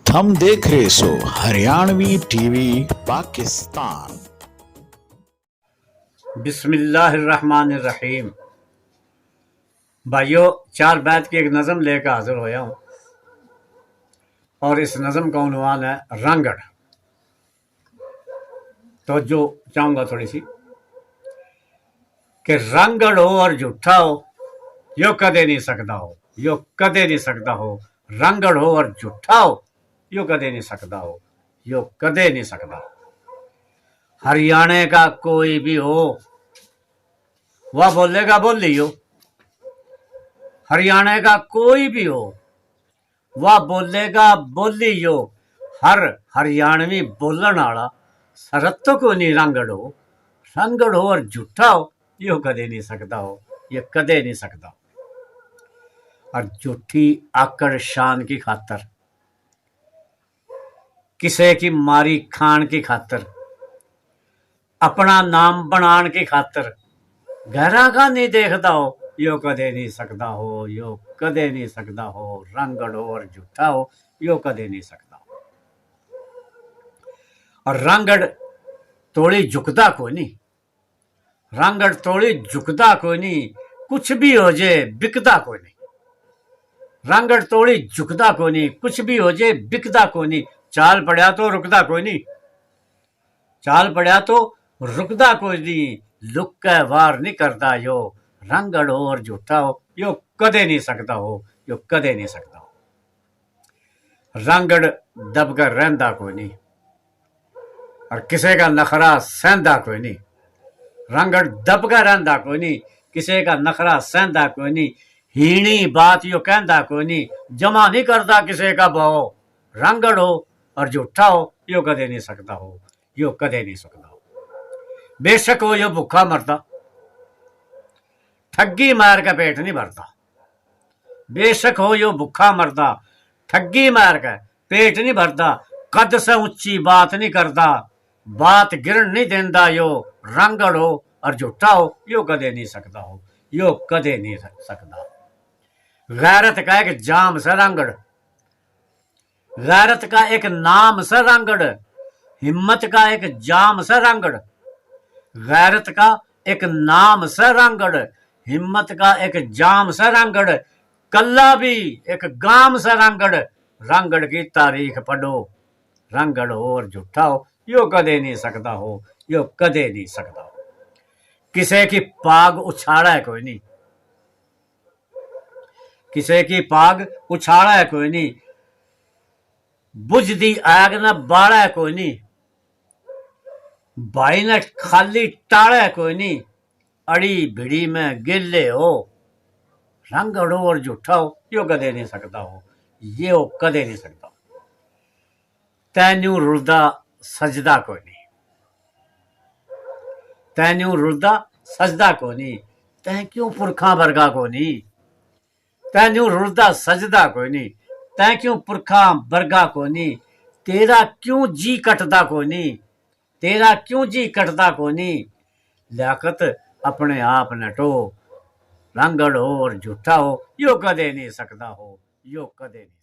थम देख रहे सो हरियाणवी टीवी पाकिस्तान। बिस्मिल्लाहिर्रहमानिर्रहीम। भाइयों, चार बैत की एक नज़म लेकर हाजिर होया हूँ और इस नज़म का उन्वान है रांगड़। तो जो चाहूँगा थोड़ी सी कि रांगड़ हो और झूठा हो यो कदे नहीं सकता हो, यो कदे नहीं सकता हो। रांगड़ हो और झूठा हो यो कदे नहीं सकता हो, यो कदे नहीं सकता। हरियाणे का कोई भी हो वह बोलेगा बोलियो, हरियाणा का कोई भी हो वह बोलेगा बोलियो। हर हरियाणवी बोलन आला सरत तो कोई नहीं रांगड़ हो। रांगड़ हो और झूठा हो यो कदे नहीं सकता हो, ये कदे नहीं सकता। और झूठी आकड़ शान की खातर, किसे की मारी खान की खातर, अपना नाम बनान की खातर गहरा का नहीं देखता हो यो कदे नहीं सकता हो, यो कदे नहीं सकता हो। रांगड़ हो और झूठा हो यो कदे नहीं सकता। और रांगड़ तोड़ी झुकता कोई नहीं, रांगड़ तोड़ी झुकता कोई नहीं, कुछ भी हो जाए बिकता कोई नहीं। रांगड़ तोड़ी झुकता कोई नहीं, कुछ भी हो जाए बिकता कोई नहीं। चाल पड़ा तो रुकता कोई नहीं, चाल पड़ा तो रुकता कोई नहीं। लुक के वार नहीं करता यो। रांगड़ हो और झूठा हो यो कदे नहीं सकता हो, यो कदे नहीं सकता हो। रांगड़ दबकर रहंदा कोई नहीं और किसी का नखरा सहंदा कोई नहीं। रांगड़ दबकर रहंदा कोई नहीं, किसी का नखरा सहंदा कोई नहीं। हीणी बात यो कहंदा कोई नहीं, जमा नहीं करता किसी का भाव। रांगड़ हो और झूठा हो यो कदे नहीं सकता हो, यो कदे नहीं सकता हो। बेशक हो यो भूखा मरता, ठगी मार का पेट नहीं भरता। बेशक हो यो भूखा मरता, ठगी मार का पेट नहीं भरता। कद से ऊंची बात नहीं करता, बात गिरन नहीं देंदा यो। रांगड़ हो और झूठा हो यो कदे नहीं सकता हो, यो कदे नहीं सकता। गैरत का एक जाम से रांगड़, गैरत का एक नाम से रांगड़, हिम्मत का एक जाम से रांगड़। गैरत का एक नाम से रांगड़, हिम्मत का एक जाम से रांगड़। कल्ला भी एक गाम से रांगड़, रांगड़ की तारीख पढ़ो। रांगड़ हो और झूठा हो यो कदे नहीं सकता हो, यो कदे नहीं सकता हो। किसी की पाग उछाड़ा है कोई नहीं, किसी की पाग उछाड़ा है कोई नहीं। बुझ दी आग न बाड़ा है कोई नहीं, भाई ने खाली टाड़ा है कोई नहीं। अड़ी भिड़ी में गिले हो। रांगड़ हो और झूठा हो यो कदे नहीं सकता हो, ये हो कदे नहीं सकता। तैन्यू रुलदा सजदा कोई नहीं, तैन्यू रुलदा सजदा कोई नहीं। तै क्यों पुरखा वर्गा को नहीं, तैन्यू रुलदा सजदा कोई नहीं। तै क्यों पुरखा वर्गा को नहीं, तेरा क्यों जी कटदा को नहीं, तेरा क्यों जी कटदा को नहीं। लियाकत अपने आप नटो। रांगड़ हो और झूठा हो यो कदे नहीं सकता हो, यो कदे नहीं।